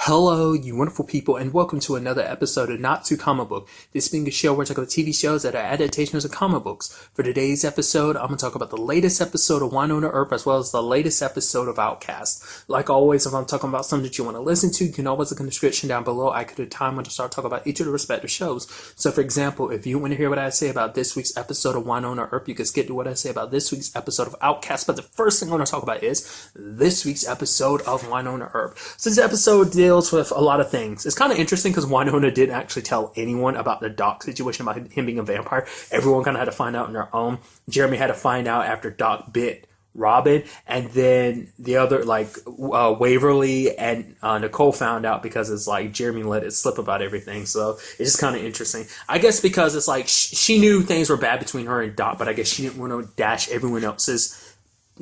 Hello, you wonderful people, and welcome to another episode of Not Too Comic Book. This being a show where I talk about TV shows that are adaptations of comic books. For today's episode, I'm going to talk about the latest episode of Wynonna Earp as well as the latest episode of Outcast. Like always, if I'm talking about something that you want to listen to, you can always look in the description down below. I could have time when to start talking about each of the respective shows. So, for example, if you want to hear what I say about this week's episode of Wynonna Earp, you can skip to what I say about this week's episode of Outcast. But the first thing I want to talk about is this week's episode of Wynonna Earp. So this episode deals with a lot of things. It's kind of interesting because Wynonna didn't actually tell anyone about the Doc situation, about him being a vampire. Everyone kind of had to find out on their own. Jeremy had to find out after Doc bit Robin, and then the other, Waverly and Nicole found out because it's like Jeremy let it slip about everything. So it's just kind of interesting. I guess because it's like she knew things were bad between her and Doc, but I guess she didn't want to dash everyone else's.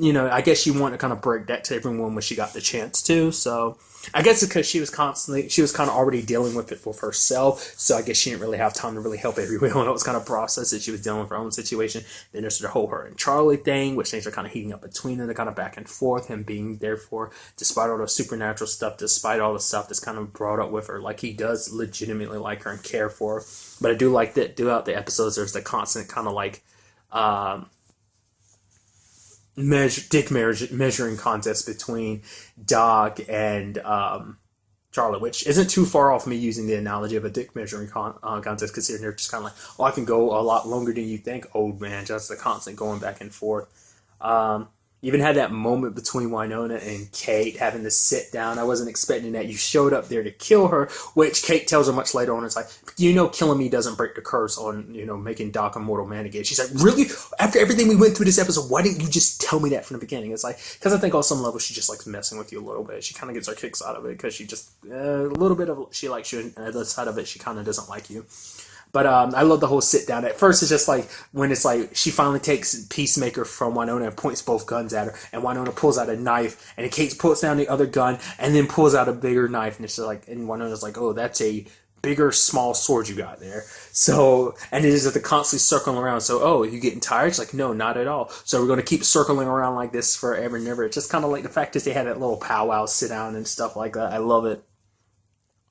I guess she wanted to kind of break that to everyone when she got the chance to. So I guess it's because she was kind of already dealing with it with herself. So I guess she didn't really have time to really help everyone else kind of process it. She was dealing with her own situation. Then there's the whole her and Charlie thing, which things are kind of heating up between them. They're kind of back and forth, him being there for, despite all the supernatural stuff, despite all the stuff that's kind of brought up with her. Like, he does legitimately like her and care for her. But I do like that throughout the episodes, there's the constant kind of measuring contest between Doc and Charlie, which isn't too far off me using the analogy of a dick measuring contest, considering they're just kind of like, oh, I can go a lot longer than you think, old man. Just the constant going back and forth. Even had that moment between Wynonna and Kate having to sit down. I wasn't expecting that. You showed up there to kill her, which Kate tells her much later on. It's like, killing me doesn't break the curse on, making Doc a mortal man again. She's like, really? After everything we went through this episode, why didn't you just tell me that from the beginning? It's like, because I think on some level she just likes messing with you a little bit. She kind of gets her kicks out of it because she just, a little bit of, she likes you, and the other side of it, she kind of doesn't like you. But I love the whole sit down. At first, it's just like when it's like she finally takes Peacemaker from Wynonna and points both guns at her, and Wynonna pulls out a knife, and Kate puts down the other gun, and then pulls out a bigger knife, and it's just like, and Wynonna's like, oh, that's a bigger, small sword you got there. So, and it is at the constantly circling around. So, oh, are you getting tired? It's like, no, not at all. So we're going to keep circling around like this forever and ever. It's just kind of like the fact that they had that little powwow sit down and stuff like that. I love it.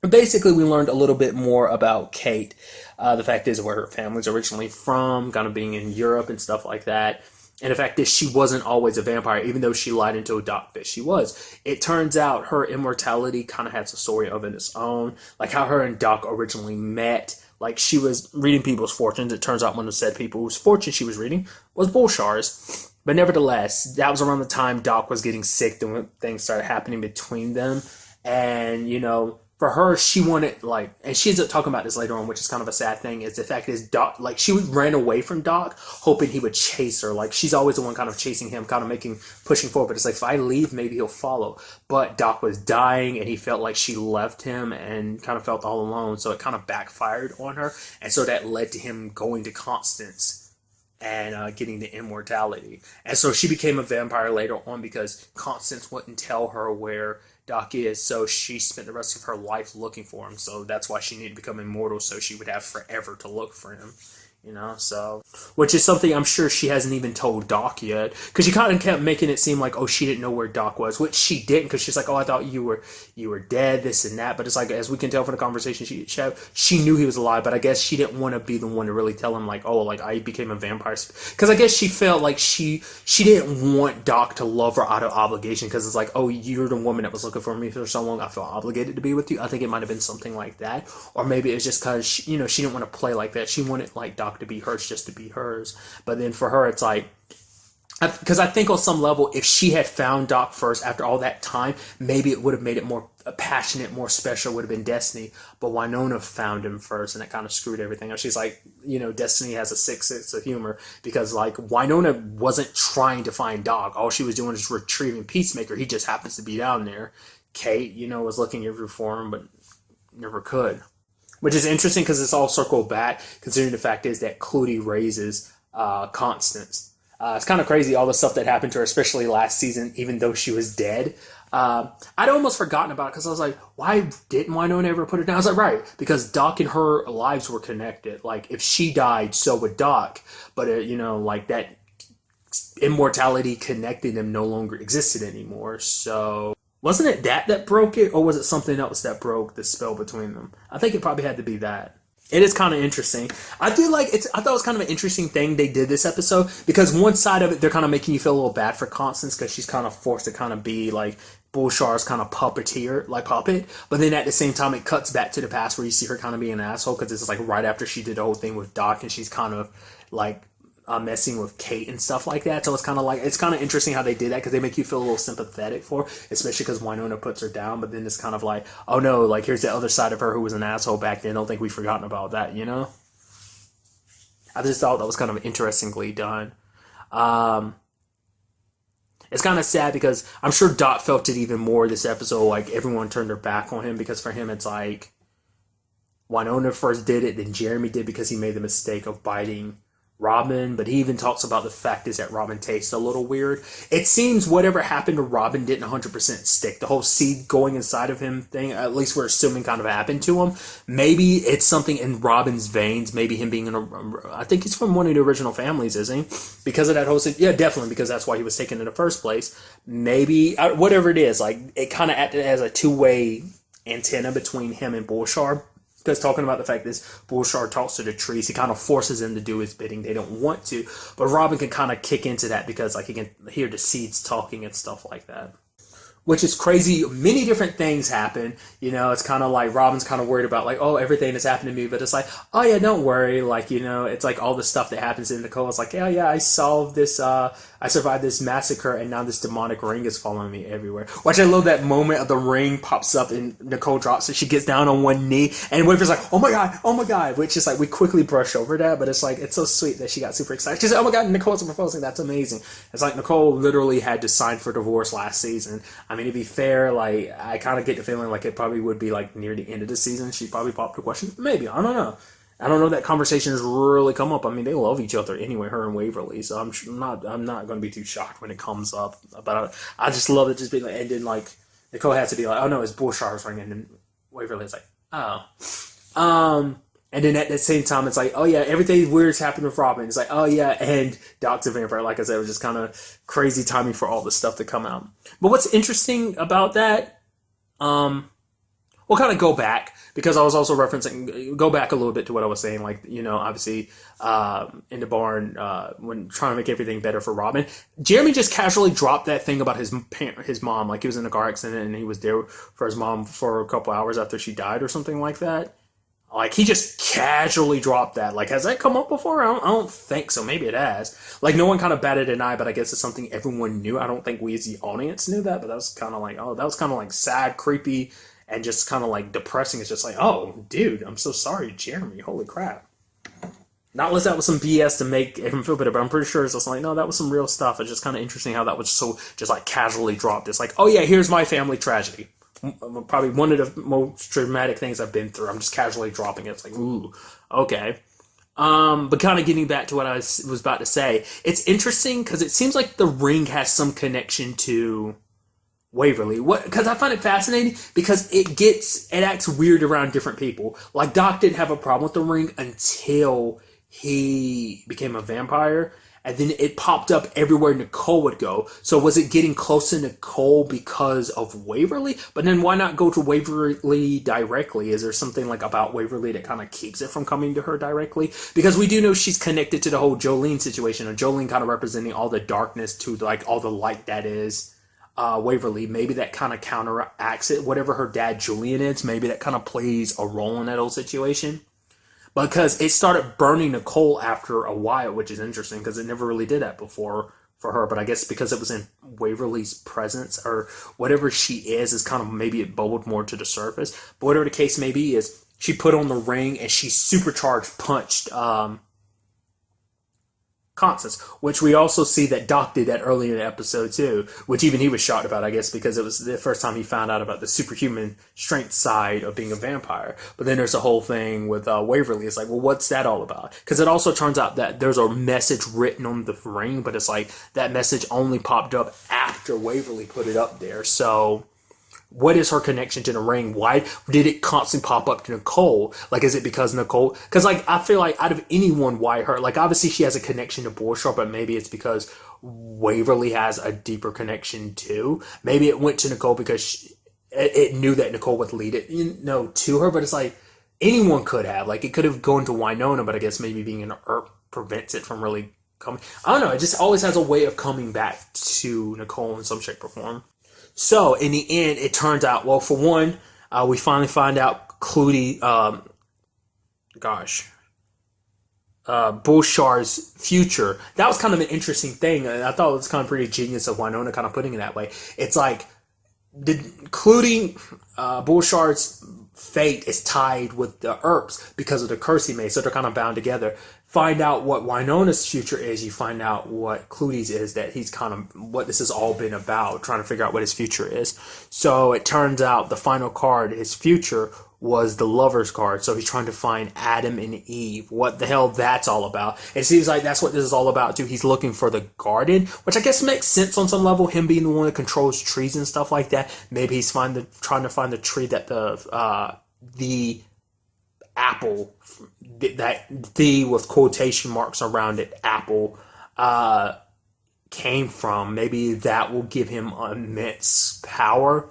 But basically, we learned a little bit more about Kate. The fact is where her family's originally from, kind of being in Europe and stuff like that. And the fact is she wasn't always a vampire, even though she lied into a Doc that she was. It turns out her immortality kind of has a story of its own. Like how her and Doc originally met. Like she was reading people's fortunes. It turns out one of the said people whose fortune she was reading was Bullshar's. But nevertheless, that was around the time Doc was getting sick and when things started happening between them. And, for her, she wanted, and she ends up talking about this later on, which is kind of a sad thing, is the fact is Doc, she ran away from Doc, hoping he would chase her. Like, she's always the one kind of chasing him, kind of pushing forward. But it's like, if I leave, maybe he'll follow. But Doc was dying, and he felt like she left him and kind of felt all alone. So it kind of backfired on her. And so that led to him going to Constance and getting the immortality. And so she became a vampire later on because Constance wouldn't tell her where Doc is, so she spent the rest of her life looking for him. So that's why she needed to become immortal, so she would have forever to look for him. So, which is something I'm sure she hasn't even told Doc yet, because she kind of kept making it seem like, oh, she didn't know where Doc was, which she didn't, because she's like, oh, I thought you were dead, this and that. But it's like, as we can tell from the conversation she knew he was alive, but I guess she didn't want to be the one to really tell him, like, oh, like, I became a vampire, because I guess she felt like she didn't want Doc to love her out of obligation, because it's like, oh, you're the woman that was looking for me for so long, I feel obligated to be with you. I think it might have been something like that, or maybe it was just because she didn't want to play like that. She wanted like Doc to be hers just to be hers. But then for her, it's like, because I think on some level, if she had found Doc first after all that time, maybe it would have made it more passionate, more special, would have been Destiny. But Wynonna found him first, and it kind of screwed everything up. She's like, Destiny has a sick sense of humor, because like Wynonna wasn't trying to find Doc. All she was doing is retrieving Peacemaker. He just happens to be down there. Kate, was looking everywhere for him, but never could. Which is interesting because it's all circled back, considering the fact is that Clooney raises Constance. It's kind of crazy, all the stuff that happened to her, especially last season, even though she was dead. I'd almost forgotten about it because I was like, why didn't Wynonna ever put it down? I was like, right, because Doc and her lives were connected. Like, if she died, so would Doc. But, that immortality connecting them no longer existed anymore. So Wasn't it that broke it, or was it something else that broke the spell between them? I think it probably had to be that. It is kind of interesting. I thought it was kind of an interesting thing they did this episode, because one side of it, they're kind of making you feel a little bad for Constance because she's kind of forced to kind of be like Bullshar's kind of puppeteer, like puppet. But then at the same time, it cuts back to the past where you see her kind of being an asshole, because it's like right after she did the whole thing with Doc, and she's kind of like messing with Kate and stuff like that. So it's kind of interesting how they did that, because they make you feel a little sympathetic for her, especially because Wynonna puts her down. But then it's kind of like, oh no, like here's the other side of her who was an asshole back then. I don't think we've forgotten about that, you know? I just thought that was kind of interestingly done. It's kind of sad because I'm sure Dot felt it even more this episode. Like everyone turned their back on him, because for him it's like Wynonna first did it, then Jeremy did because he made the mistake of biting Robin, but he even talks about the fact is that Robin tastes a little weird. It seems whatever happened to Robin didn't 100% stick. The whole seed going inside of him thing, at least we're assuming kind of happened to him. Maybe it's something in Robin's veins, maybe him being I think he's from one of the original families, isn't he? Because of that whole yeah, definitely, because that's why he was taken in the first place. Maybe, whatever it is, like it kind of acted as a two-way antenna between him and Bullshar. Because talking about the fact that Bullshar talks to the trees, he kind of forces them to do his bidding. They don't want to. But Robin can kind of kick into that because like he can hear the seeds talking and stuff like that. Which is crazy. Many different things happen. You know, it's kind of like Robin's kind of worried about like, oh, everything that's happened to me. But it's like, oh yeah, don't worry. Like, you know, it's like all the stuff that happens in Nicole. It's like, yeah, I solved this, I survived this massacre, and now this demonic ring is following me everywhere. Which I love that moment of the ring pops up and Nicole drops it. She gets down on one knee, and Waver's like, oh my god, which is like, we quickly brush over that, but it's like, it's so sweet that she got super excited. She's like, oh my god, Nicole's proposing, that's amazing. It's like Nicole literally had to sign for divorce last season. I mean, to be fair, like, I kind of get the feeling like it probably would be like near the end of the season. She probably popped the question. Maybe, I don't know. I don't know if that conversation has really come up. I mean, they love each other anyway, her and Waverly. So I'm not going to be too shocked when it comes up. But I just love it just being like, and then like Nicole has to be like, oh no, it's Bullshar's ring, and then Waverly's like, oh. And then at the same time, it's like, oh yeah, everything weird's happened with Robin. It's like, oh yeah, and Dr. Vampire. Like I said, it was just kind of crazy timing for all this stuff to come out. But what's interesting about that, we'll kind of go back, because I was also go back a little bit to what I was saying, like, you know, obviously, in the barn, when trying to make everything better for Robin, Jeremy just casually dropped that thing about his mom, like he was in a car accident and he was there for his mom for a couple hours after she died or something like that. Like, he just casually dropped that. Like, has that come up before? I don't think so. Maybe it has. Like, no one kind of batted an eye, but I guess it's something everyone knew. I don't think we as the audience knew that, but that was kind of like, oh, that was kind of like sad, creepy, and just kind of like depressing. It's just like, oh, dude, I'm so sorry, Jeremy. Holy crap. Not unless that was some BS to make him feel better, but I'm pretty sure it's just like, no, that was some real stuff. It's just kind of interesting how that was so just like casually dropped. It's like, oh yeah, here's my family tragedy. Probably one of the most dramatic things I've been through. I'm just casually dropping it. It's like, ooh, okay. But kind of getting back to what I was about to say, it's interesting because it seems like the ring has some connection to Waverly. Because I find it fascinating because it acts weird around different people. Like Doc didn't have a problem with the ring until he became a vampire. And then it popped up everywhere Nicole would go. So was it getting close to Nicole because of Waverly? But then why not go to Waverly directly? Is there something like about Waverly that kind of keeps it from coming to her directly? Because we do know she's connected to the whole Jolene situation. And Jolene kind of representing all the darkness to like all the light that is Waverly. Maybe that kind of counteracts it. Whatever her dad Julian is, maybe that kind of plays a role in that whole situation. Because it started burning Nicole after a while, which is interesting because it never really did that before for her. But I guess because it was in Waverly's presence or whatever she is kind of maybe it bubbled more to the surface. But whatever the case may be is she put on the ring and she supercharged punched Constance, which we also see that Doc did that early in the episode too, which even he was shocked about, I guess, because it was the first time he found out about the superhuman strength side of being a vampire. But then there's a whole thing with Waverly. It's like, well, what's that all about? Because it also turns out that there's a message written on the ring, but it's like that message only popped up after Waverly put it up there. So what is her connection to the ring? Why did it constantly pop up to Nicole? Like, is it because Nicole? Because, like, I feel like out of anyone, why her? Like, obviously she has a connection to Bullshar, but maybe it's because Waverly has a deeper connection too. Maybe it went to Nicole because it knew that Nicole would lead it, to her. But it's like anyone could have. Like, it could have gone to Wynonna, but I guess maybe being an Earp prevents it from really coming. I don't know. It just always has a way of coming back to Nicole in some shape or form. So, in the end, it turns out, well, for one, we finally find out Clooney, Bullshar's future. That was kind of an interesting thing. I thought it was kind of pretty genius of Wynonna kind of putting it that way. It's like, Clooney, Bullshar's fate is tied with the Earps because of the curse he made, so they're kind of bound together. Find out what Wynonna's future is, you find out what Clooney's is, that he's kind of what this has all been about, trying to figure out what his future is. So it turns out the final card, his future, was the Lover's card. So he's trying to find Adam and Eve. What the hell that's all about. It seems like that's what this is all about too. He's looking for the garden, which I guess makes sense on some level, him being the one that controls trees and stuff like that. Maybe he's trying to find the tree that the apple, that the with quotation marks around it, apple, came from. Maybe that will give him immense power,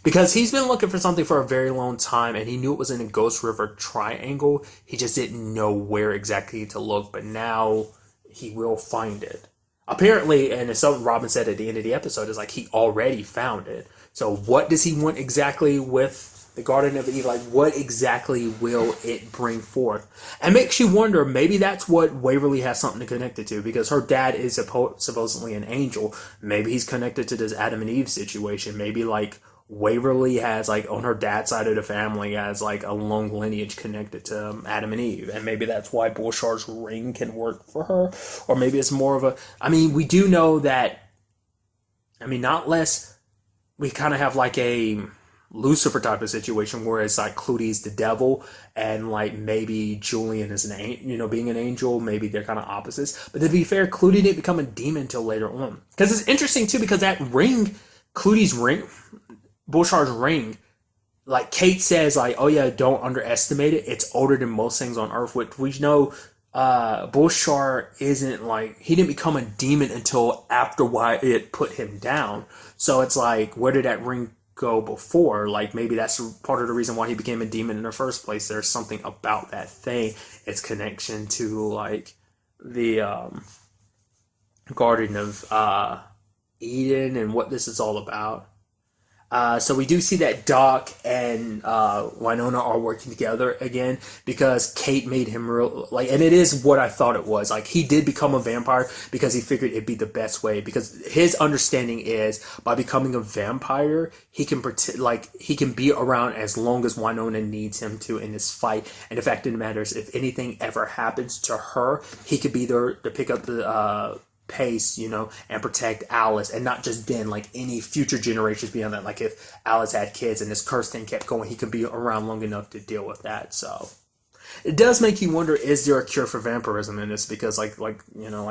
because he's been looking for something for a very long time, and he knew it was in a Ghost River triangle. He just didn't know where exactly to look, but now he will find it. Apparently, and it's something Robin said at the end of the episode, is like he already found it. So what does he want exactly with the Garden of Eve? Like, what exactly will it bring forth? And makes you wonder, maybe that's what Waverly has something to connect it to, because her dad is supposedly an angel. Maybe he's connected to this Adam and Eve situation. Maybe, like, Waverly has, like, on her dad's side of the family, has, like, a long lineage connected to Adam and Eve. And maybe that's why Bullshar's ring can work for her. Or maybe it's more of a... I mean, we do know that... I mean, not less... We kind of have, like, a Lucifer type of situation where it's like Clooney's the devil, and like maybe Julian is being an angel. Maybe they're kind of opposites. But to be fair, Clooney didn't become a demon until later on. Because it's interesting too, because that ring, Clooney's ring, Bullshar's ring, like Kate says, like, oh yeah, don't underestimate it. It's older than most things on Earth, which we know Bullshar isn't, like, he didn't become a demon until after Wyatt put him down. So it's like, where did that ring go before? Like, maybe that's part of the reason why he became a demon in the first place. There's something about that thing, its connection to, like, the Garden of Eden and what this is all about. So we do see that Doc and Wynonna are working together again, because Kate made him real, like, and it is what I thought it was. Like, he did become a vampire because he figured it'd be the best way, because his understanding is by becoming a vampire, he can he can be around as long as Wynonna needs him to in this fight. And the fact of the matter is, if anything ever happens to her, he could be there to pick up the pace, and protect Alice, and not just then, like any future generations beyond that. Like if Alice had kids and this curse thing kept going, he could be around long enough to deal with that. So it does make you wonder, is there a cure for vampirism in this? Because like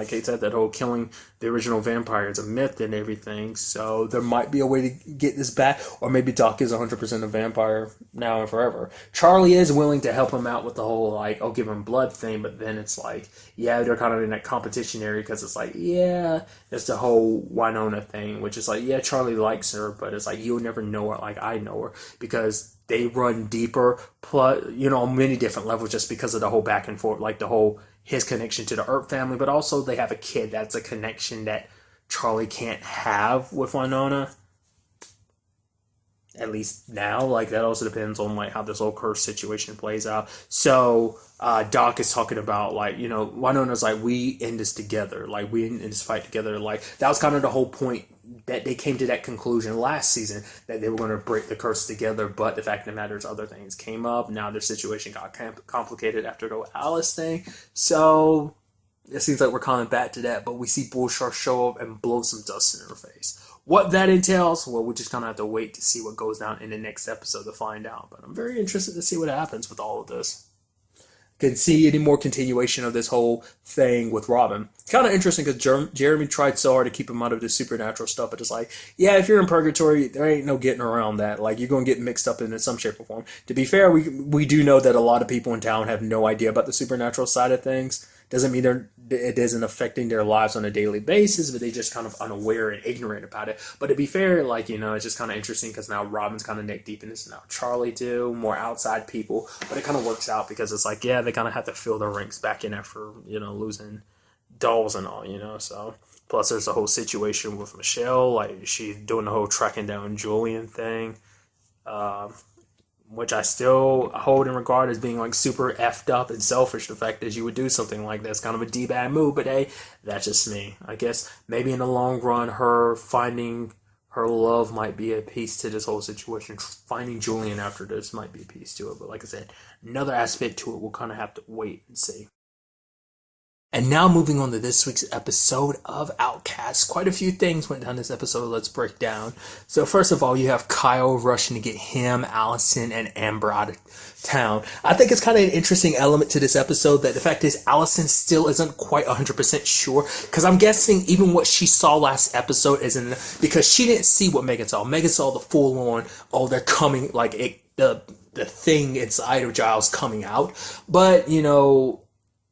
Kate said, that whole killing the original vampire is a myth and everything. So there might be a way to get this back, or maybe Doc is 100% a vampire now and forever. Charlie is willing to help him out with the whole, like, I'll give him blood thing, but then it's like, yeah, they're kind of in that competition area, because it's like, yeah, there's the whole Wynonna thing, which is like, yeah, Charlie likes her, but it's like, you'll never know her like I know her, because they run deeper, plus, on many different levels, just because of the whole back and forth, like the whole, his connection to the Earp family, but also they have a kid. That's a connection that Charlie can't have with Wynonna. At least now, like, that also depends on, like, how this whole curse situation plays out. So, Doc is talking about, like, Wynonna's like, we end this together. Like, we end this fight together. Like, that was kind of the whole point, that they came to that conclusion last season, that they were going to break the curse together. But the fact of the matter is, other things came up. Now their situation got complicated after the Alice thing. So, it seems like we're coming back to that. But we see Bullshar show up and blow some dust in her face. What that entails, well, we just kind of have to wait to see what goes down in the next episode to find out. But I'm very interested to see what happens with all of this. can see any more continuation of this whole thing with Robin. Kind of interesting because Jeremy tried so hard to keep him out of the supernatural stuff, but it's like, yeah, if you're in purgatory, there ain't no getting around that. Like, you're going to get mixed up in it some shape or form. To be fair, we do know that a lot of people in town have no idea about the supernatural side of things. Doesn't mean it isn't affecting their lives on a daily basis, but they just kind of unaware and ignorant about it. But to be fair, like, it's just kind of interesting because now Robin's kind of neck deep in this, now Charlie too, more outside people. But it kind of works out because it's like, yeah, they kind of have to fill their ranks back in after, losing dolls and all, so. Plus there's the whole situation with Michelle, like she's doing the whole tracking down Julian thing. Which I still hold in regard as being like super effed up and selfish. The fact that you would do something like that's kind of a D-bad move, but hey, that's just me. I guess maybe in the long run, her finding her love might be a piece to this whole situation. Finding Julian after this might be a piece to it. But like I said, another aspect to it, we'll kind of have to wait and see. And now moving on to this week's episode of Outcast. Quite a few things went down this episode. Let's break down. So first of all, you have Kyle rushing to get him, Allison, and Amber out of town. I think it's kind of an interesting element to this episode that the fact is Allison still isn't quite 100% sure. Because I'm guessing even what she saw last episode isn't, because she didn't see what Megan saw. Megan saw the full on, they're coming, like the thing inside of Giles coming out. But,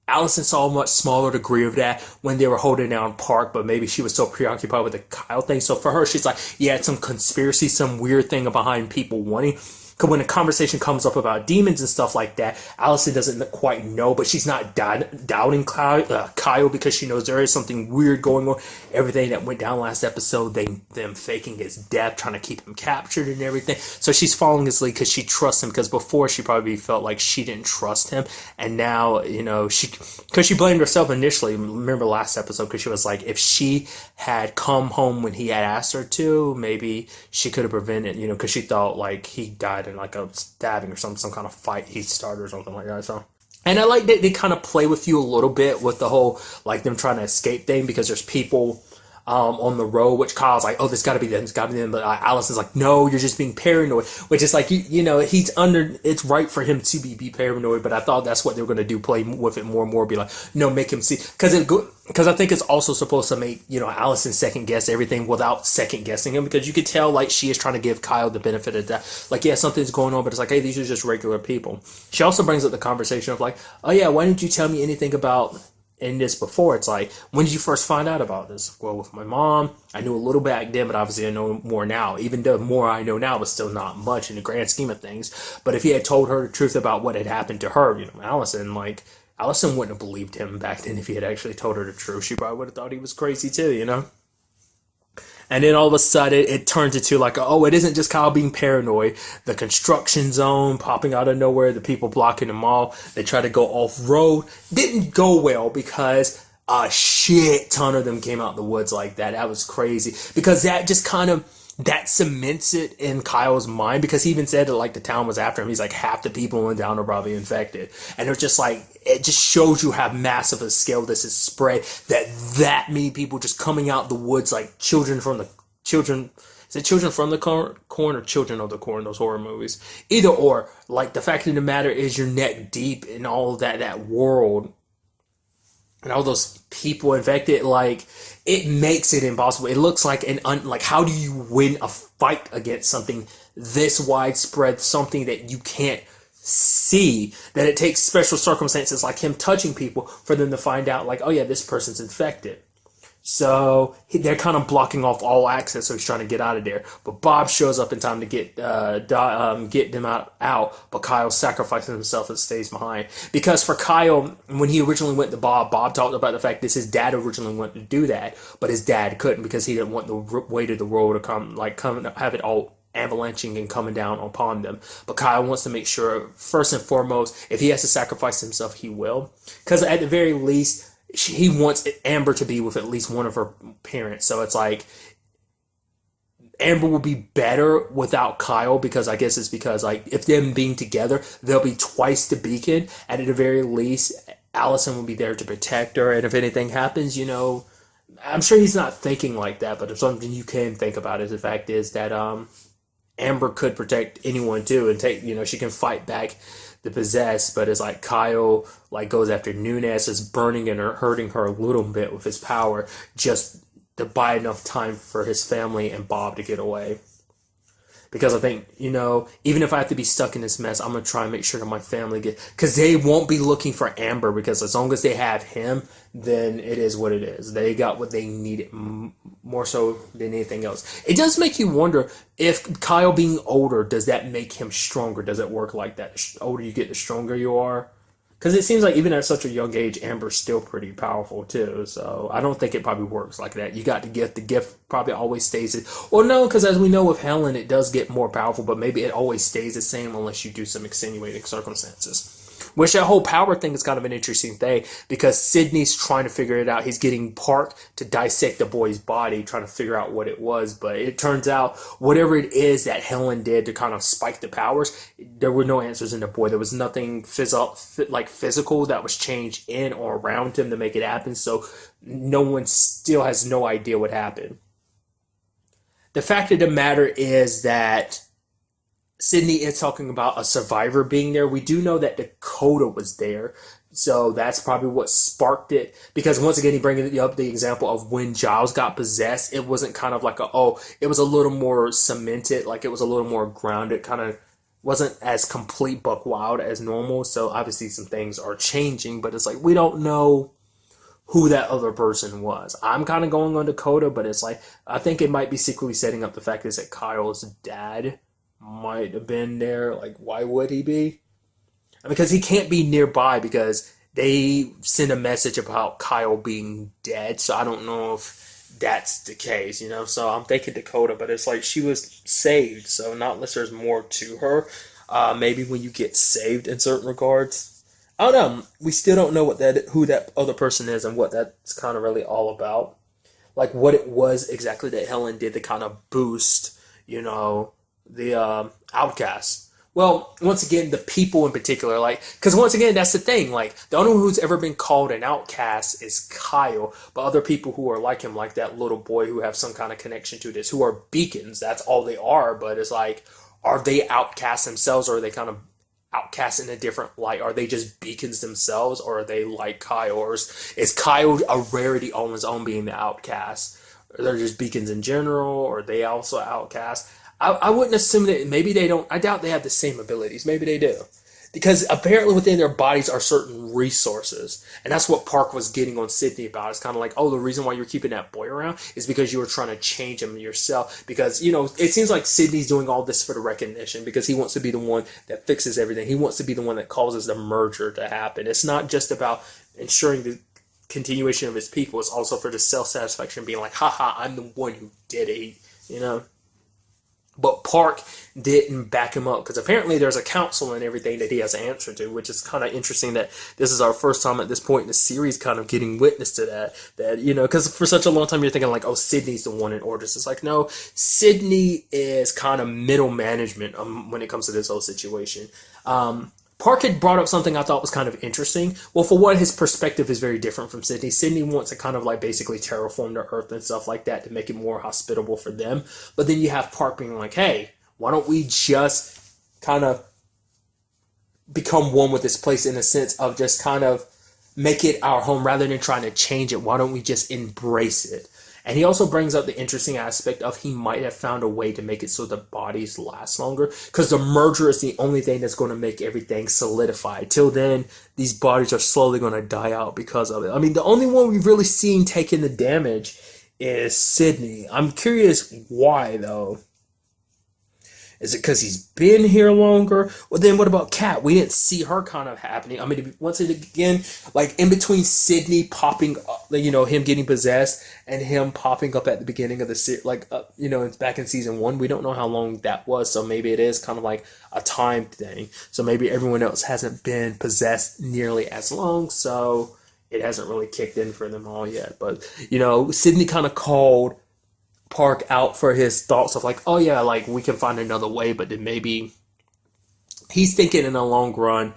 Allison saw a much smaller degree of that when they were holding down Park, but maybe she was so preoccupied with the Kyle thing. So for her, she's like, yeah, it's some conspiracy, some weird thing behind people wanting. Because when a conversation comes up about demons and stuff like that, Allison doesn't quite know, but she's not doubting Kyle because she knows there is something weird going on. Everything that went down last episode, them faking his death, trying to keep him captured and everything. So she's following his lead because she trusts him, because before she probably felt like she didn't trust him. And now, because she blamed herself initially. Remember last episode, because she was like, if she had come home when he had asked her to, maybe she could have prevented, because she thought like he died in like a stabbing or some kind of fight he started or something like that. So, and I like that they kind of play with you a little bit with the whole like them trying to escape thing, because there's people on the road, which Kyle's like, oh, this gotta be them, it's gotta be them, but Allison's like, no, you're just being paranoid, which is like, it's right for him to be paranoid, but I thought that's what they were going to do, play with it more and more, be like, no, make him see, because I think it's also supposed to make, Allison second guess everything without second guessing him, because you could tell like she is trying to give Kyle the benefit of that, like, yeah, something's going on, but it's like, hey, these are just regular people. She also brings up the conversation of like, oh yeah, why didn't you tell me anything about in this before? It's like, when did you first find out about this? Well, with my mom, I knew a little back then, but obviously I know more now. Even the more I know now, is still not much in the grand scheme of things. But if he had told her the truth about what had happened to her, Allison wouldn't have believed him back then if he had actually told her the truth. She probably would have thought he was crazy too, And then all of a sudden, it turns into like, oh, it isn't just Kyle being paranoid. The construction zone popping out of nowhere, the people blocking the mall. They try to go off-road. Didn't go well because a shit ton of them came out the woods like that. That was crazy. Because that just that cements it in Kyle's mind, because he even said that like the town was after him. He's like, half the people in town are probably infected. And it's just like, it just shows you how massive a scale this is spread, that many people just coming out the woods, like children from the corn or children of the corn, those horror movies? Either or, like the fact of the matter is you're neck deep in all that world and all those people infected, like it makes it impossible. It looks like like how do you win a fight against something this widespread, something that you can't see, that it takes special circumstances like him touching people for them to find out like, oh yeah, this person's infected. So they're kind of blocking off all access, so he's trying to get out of there. But Bob shows up in time to get them out. But Kyle sacrifices himself and stays behind. Because for Kyle, when he originally went to Bob talked about the fact that his dad originally wanted to do that, but his dad couldn't because he didn't want the weight of the world to come have it all avalanching and coming down upon them. But Kyle wants to make sure, first and foremost, if he has to sacrifice himself, he will. Because at the very least, he wants Amber to be with at least one of her parents. So it's like Amber will be better without Kyle, because I guess it's because like if them being together, they'll be twice the beacon. And at the very least, Allison will be there to protect her. And if anything happens, I'm sure he's not thinking like that, but if something you can think about is the fact is that Amber could protect anyone too and take, she can fight back the possessed, but it's like Kyle like goes after Nunez, is burning and hurting her a little bit with his power just to buy enough time for his family and Bob to get away. Because I think, even if I have to be stuck in this mess, I'm going to try and make sure that my family because they won't be looking for Amber, because as long as they have him, then it is what it is. They got what they needed more so than anything else. It does make you wonder if Kyle being older, does that make him stronger? Does it work like that? The older you get, the stronger you are? Because it seems like even at such a young age, Amber's still pretty powerful too. So I don't think it probably works like that. You got the gift. The gift probably always stays it. Well, no, because as we know with Helen, it does get more powerful, but maybe it always stays the same unless you do some extenuating circumstances. Which that whole power thing is kind of an interesting thing, because Sydney's trying to figure it out. He's getting Park to dissect the boy's body, trying to figure out what it was. But it turns out whatever it is that Helen did to kind of spike the powers, there were no answers in the boy. There was nothing physical that was changed in or around him to make it happen. So no one still has no idea what happened. The fact of the matter is that Sydney is talking about a survivor being there. We do know that Dakota was there, so that's probably what sparked it. Because once again, he brings up the example of when Giles got possessed. It wasn't kind of like it was a little more cemented, like it was a little more grounded, kind of wasn't as complete buck wild as normal. So obviously some things are changing, but it's like we don't know who that other person was. I'm kind of going on Dakota, but it's like I think it might be secretly setting up the fact that Kyle's dad might have been there. Like, why would he be? Because he can't be nearby, because they send a message about Kyle being dead. So I don't know if that's the case, So I'm thinking Dakota, but it's like she was saved. So not unless there's more to her. Maybe when you get saved in certain regards. I don't know. We still don't know who that other person is and what that's kind of really all about. Like what it was exactly that Helen did to kind of boost, the Outcast. Well, once again, the people in particular, because once again, that's the thing. Like, the only one who's ever been called an outcast is Kyle, but other people who are like him, like that little boy who have some kind of connection to this, who are beacons, that's all they are. But it's like, are they outcasts themselves, or are they kind of outcasts in a different light? Are they just beacons themselves, or are they like Kyle? Or is Kyle a rarity on his own being the outcast? Or they're just beacons in general, or are they also outcasts? I wouldn't assume that. Maybe they don't. I doubt they have the same abilities. Maybe they do. Because apparently within their bodies are certain resources. And that's what Park was getting on Sydney about. It's kind of like, the reason why you're keeping that boy around is because you were trying to change him yourself. Because, it seems like Sydney's doing all this for the recognition, because he wants to be the one that fixes everything. He wants to be the one that causes the merger to happen. It's not just about ensuring the continuation of his people. It's also for the self-satisfaction, being like, haha, I'm the one who did it, But Park didn't back him up, because apparently there's a council and everything that he has to answer to, which is kind of interesting that this is our first time at this point in the series kind of getting witness to that, because for such a long time you're thinking like, Sydney's the one in orders. It's like, no, Sydney is kind of middle management when it comes to this whole situation. Park had brought up something I thought was kind of interesting. Well, for one, his perspective is very different from Sydney. Sydney wants to kind of like basically terraform the earth and stuff like that to make it more hospitable for them. But then you have Park being like, hey, why don't we just kind of become one with this place, in a sense of just kind of make it our home rather than trying to change it? Why don't we just embrace it? And he also brings up the interesting aspect of he might have found a way to make it so the bodies last longer, because the merger is the only thing that's going to make everything solidified. Till then, these bodies are slowly going to die out because of it. I mean, the only one we've really seen taking the damage is Sydney. I'm curious why, though. Is it because he's been here longer? Well, then what about Kat? We didn't see her kind of happening. I mean, once again, like in between Sydney popping up, him getting possessed and him popping up at the beginning of the series, back in season 1, we don't know how long that was. So maybe it is kind of like a time thing. So maybe everyone else hasn't been possessed nearly as long. So it hasn't really kicked in for them all yet. But, Sydney kind of called Park out for his thoughts of like, we can find another way, but then maybe he's thinking in the long run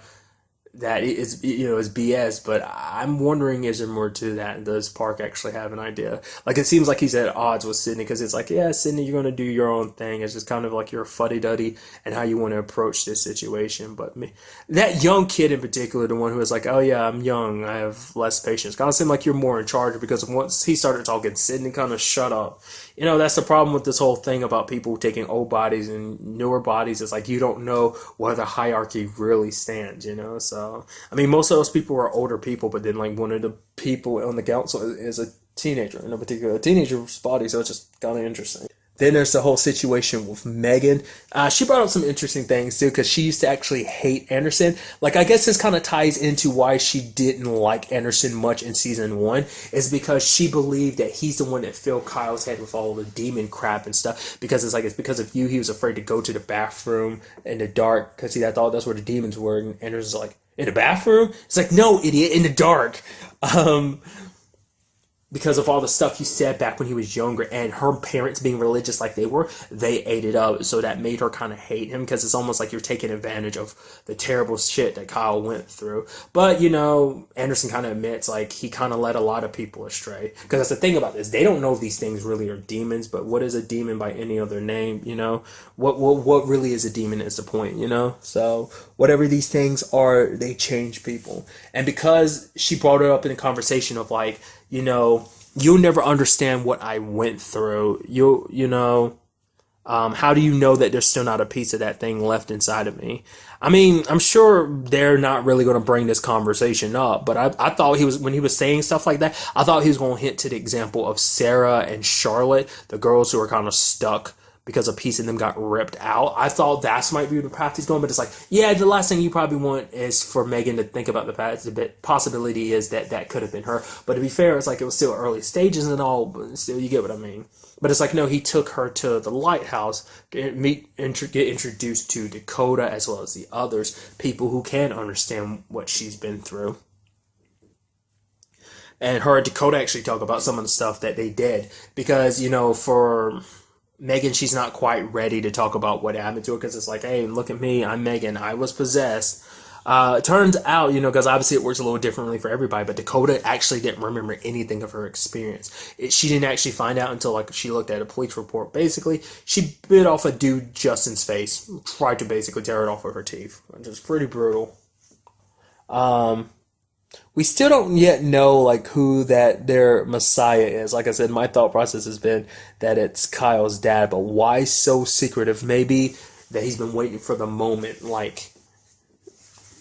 that is, is BS, but I'm wondering, is there more to that? Does Park actually have an idea? Like, it seems like he's at odds with Sydney, because it's like, yeah, Sydney, you're going to do your own thing. It's just kind of like your fuddy-duddy and how you want to approach this situation. But me, that young kid in particular, the one who was like, oh yeah, I'm young, I have less patience, kind of seemed like you're more in charge, because once he started talking, Sydney kind of shut up. That's the problem with this whole thing about people taking old bodies and newer bodies. It's like you don't know where the hierarchy really stands, So, I mean, most of those people are older people, but then, like, one of the people on the council is a teenager, in a particular teenager's body, so it's just kind of interesting. Then there's the whole situation with Megan. She brought up some interesting things too, because she used to actually hate Anderson. Like, I guess this kind of ties into why she didn't like Anderson much in season 1, is because she believed that he's the one that filled Kyle's head with all the demon crap and stuff. Because it's because of you. He was afraid to go to the bathroom in the dark, because I thought that's where the demons were. And Anderson's like, in the bathroom? It's like, no, idiot, in the dark. Because of all the stuff you said back when he was younger, and her parents being religious like they were, they ate it up. So that made her kind of hate him, because it's almost like you're taking advantage of the terrible shit that Kyle went through. But, Anderson kind of admits, like, he kind of led a lot of people astray. Because that's the thing about this. They don't know if these things really are demons, but what is a demon by any other name, What really is a demon is the point, So whatever these things are, they change people. And because she brought it up in a conversation of, like, you'll never understand what I went through. How do you know that there's still not a piece of that thing left inside of me? I mean, I'm sure they're not really going to bring this conversation up, but I thought when he was saying stuff like that, I thought he was going to hint to the example of Sarah and Charlotte, the girls who are kind of stuck because a piece of them got ripped out. I thought that might be the path he's going, but it's like, yeah, the last thing you probably want is for Megan to think about the past. The possibility is that could have been her. But to be fair, it's like it was still early stages and all, but still, you get what I mean. But it's like, no, he took her to the lighthouse, get introduced to Dakota as well as the others, people who can understand what she's been through. And her and Dakota actually talk about some of the stuff that they did. Because, for Megan, she's not quite ready to talk about what happened to her, because it's like, hey, look at me, I'm Megan, I was possessed. It turns out, because obviously it works a little differently for everybody, but Dakota actually didn't remember anything of her experience. She didn't actually find out until, like, she looked at a police report. Basically, she bit off a dude Justin's face, tried to basically tear it off with her teeth, which is pretty brutal. We still don't yet know, like, who their Messiah is. Like I said, my thought process has been that it's Kyle's dad, but why so secretive? Maybe that he's been waiting for the moment, like,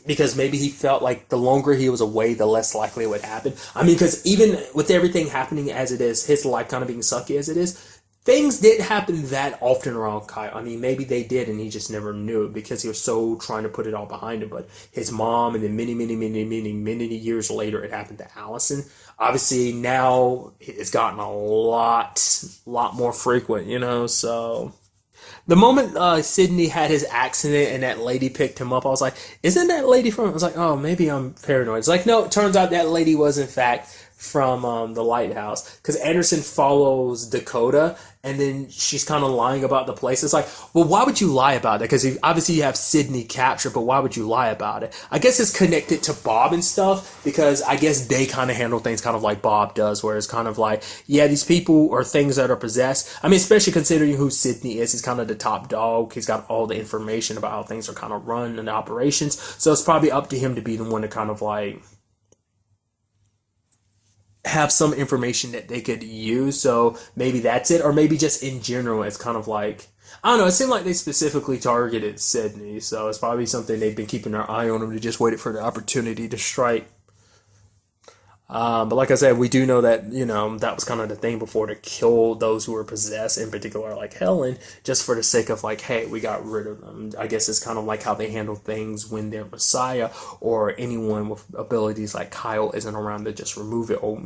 because maybe he felt like the longer he was away, the less likely it would happen. I mean, because even with everything happening as it is, his life kind of being sucky as it is, things didn't happen that often around Kyle. I mean, maybe they did, and he just never knew it because he was so trying to put it all behind him. But his mom, and then many years later, it happened to Allison. Obviously, now it's gotten a lot more frequent, so... The moment Sydney had his accident and that lady picked him up, I was like, isn't that lady from... I was like, oh, maybe I'm paranoid. It's like, no, it turns out that lady was, in fact, from the lighthouse. Because Anderson follows Dakota, and then she's kind of lying about the place. It's like, well, why would you lie about it? Because obviously you have Sydney captured, but why would you lie about it? I guess it's connected to Bob and stuff, because I guess they kind of handle things kind of like Bob does, where it's kind of like, yeah, these people are things that are possessed. I mean, especially considering who Sydney is. He's kind of the top dog. He's got all the information about how things are kind of run and the operations. So it's probably up to him to be the one to kind of like have some information that they could use. So maybe that's it, or maybe just in general it's kind of like, I don't know, it seemed like they specifically targeted Sydney, so it's probably something they've been keeping their eye on him, to just waited for the opportunity to strike. But like I said, we do know that, that was kind of the thing before, to kill those who were possessed, in particular like Helen, just for the sake of like, hey, we got rid of them. I guess it's kind of like how they handle things when they're Messiah, or anyone with abilities like Kyle isn't around, to just remove it, or,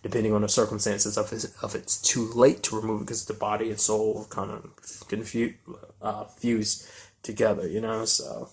depending on the circumstances of it's too late to remove it, because the body and soul kind of fused together, so...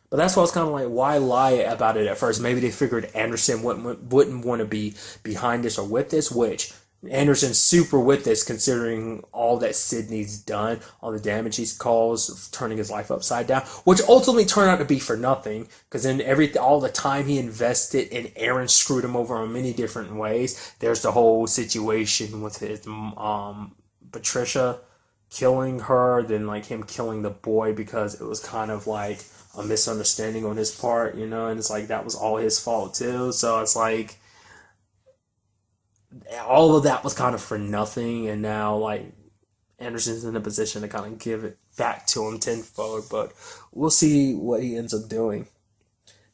But that's why I was kind of like, why lie about it at first? Maybe they figured Anderson wouldn't want to be behind this or with this, which Anderson's super with this, considering all that Sidney's done, all the damage he's caused, turning his life upside down, which ultimately turned out to be for nothing. Because then all the time he invested in Aaron screwed him over in many different ways. There's the whole situation with his Patricia killing her, then like him killing the boy because it was kind of like a misunderstanding on his part, and it's like that was all his fault too. So it's like all of that was kind of for nothing, and now like Anderson's in a position to kind of give it back to him tenfold, but we'll see what he ends up doing.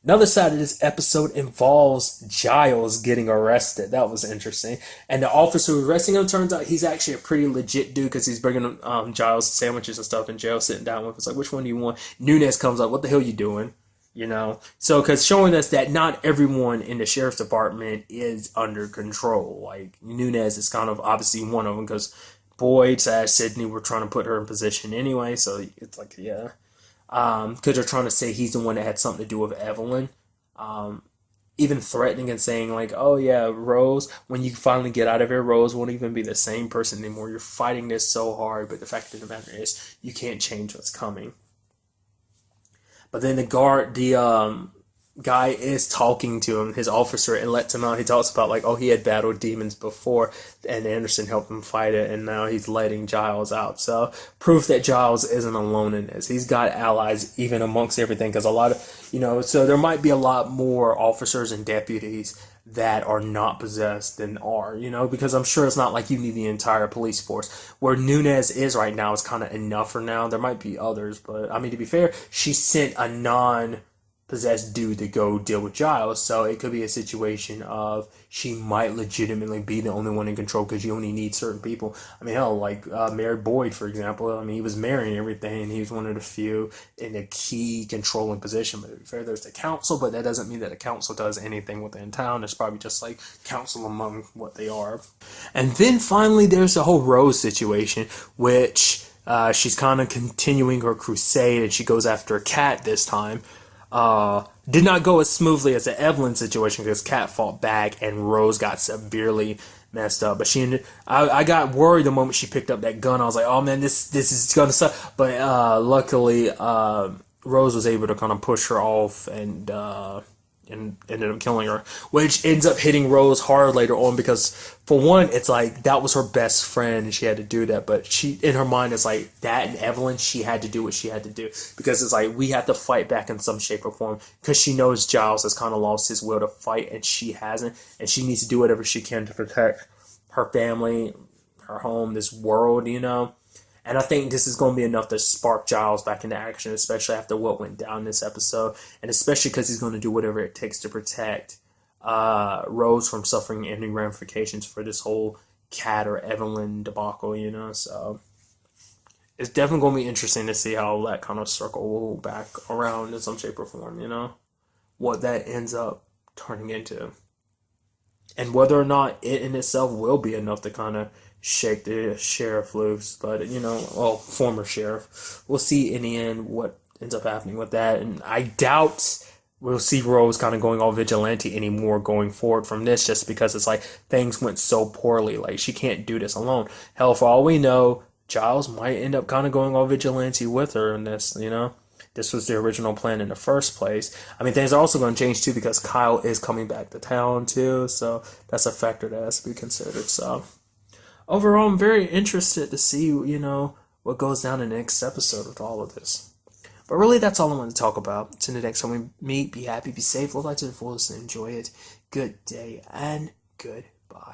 Another side of this episode involves Giles getting arrested. That was interesting. And the officer who's arresting him, turns out he's actually a pretty legit dude, because he's bringing Giles sandwiches and stuff in jail, sitting down with him. It's like, which one do you want? Nunez comes up, what the hell you doing? So because showing us that not everyone in the sheriff's department is under control. Like Nunez is kind of obviously one of them, because Boyd / Sidney were trying to put her in position anyway. So it's like, yeah. Because they're trying to say he's the one that had something to do with Evelyn. Even threatening and saying like, oh yeah, Rose, when you finally get out of here, Rose won't even be the same person anymore. You're fighting this so hard, but the fact of the matter is you can't change what's coming. But then the guy is talking to him, his officer, and lets him out. He talks about like, oh, he had battled demons before, and Anderson helped him fight it, and now he's letting Giles out. So proof that Giles isn't alone in this. He's got allies even amongst everything, because a lot of, so there might be a lot more officers and deputies that are not possessed than are, because I'm sure it's not like you need the entire police force. Where Nunez is right now is kind of enough for now. There might be others, but I mean, to be fair, she sent a non-possessed dude to go deal with Giles, so it could be a situation of she might legitimately be the only one in control, because you only need certain people. I mean, hell, like Mayor Boyd, for example. I mean, he was marrying everything, and he was one of the few in a key controlling position. But to be fair, there's the council, but that doesn't mean that the council does anything within town. It's probably just like council among what they are. And then finally, there's the whole Rose situation, which she's kind of continuing her crusade, and she goes after Kat this time. Did not go as smoothly as the Evelyn situation, because Kat fought back and Rose got severely messed up. But I got worried the moment she picked up that gun. I was like, oh man, this is gonna suck. But luckily, Rose was able to kind of push her off and ended up killing her, which ends up hitting Rose hard later on, because for one, it's like that was her best friend and she had to do that, but she, in her mind, it's like that and Evelyn, she had to do what she had to do, because it's like we have to fight back in some shape or form, because she knows Giles has kind of lost his will to fight and she hasn't, and she needs to do whatever she can to protect her family, her home, this world, And I think this is going to be enough to spark Giles back into action, especially after what went down this episode. And especially because he's going to do whatever it takes to protect Rose from suffering any ramifications for this whole Kat or Evelyn debacle, So it's definitely going to be interesting to see how that kind of circle will back around in some shape or form, What that ends up turning into. And whether or not it in itself will be enough to kind of shake the sheriff loose, but former sheriff. We'll see in the end what ends up happening with that, and I doubt we'll see Rose kind of going all vigilante anymore going forward from this, just because it's like things went so poorly, like she can't do this alone. Hell, for all we know, Giles might end up kind of going all vigilante with her in this, This was the original plan in the first place. I mean, things are also going to change too, because Kyle is coming back to town too, so that's a factor that has to be considered, so overall, I'm very interested to see, what goes down in the next episode with all of this. But really, that's all I want to talk about. Until the next time we meet, be happy, be safe, live life to the fullest, and enjoy it. Good day and good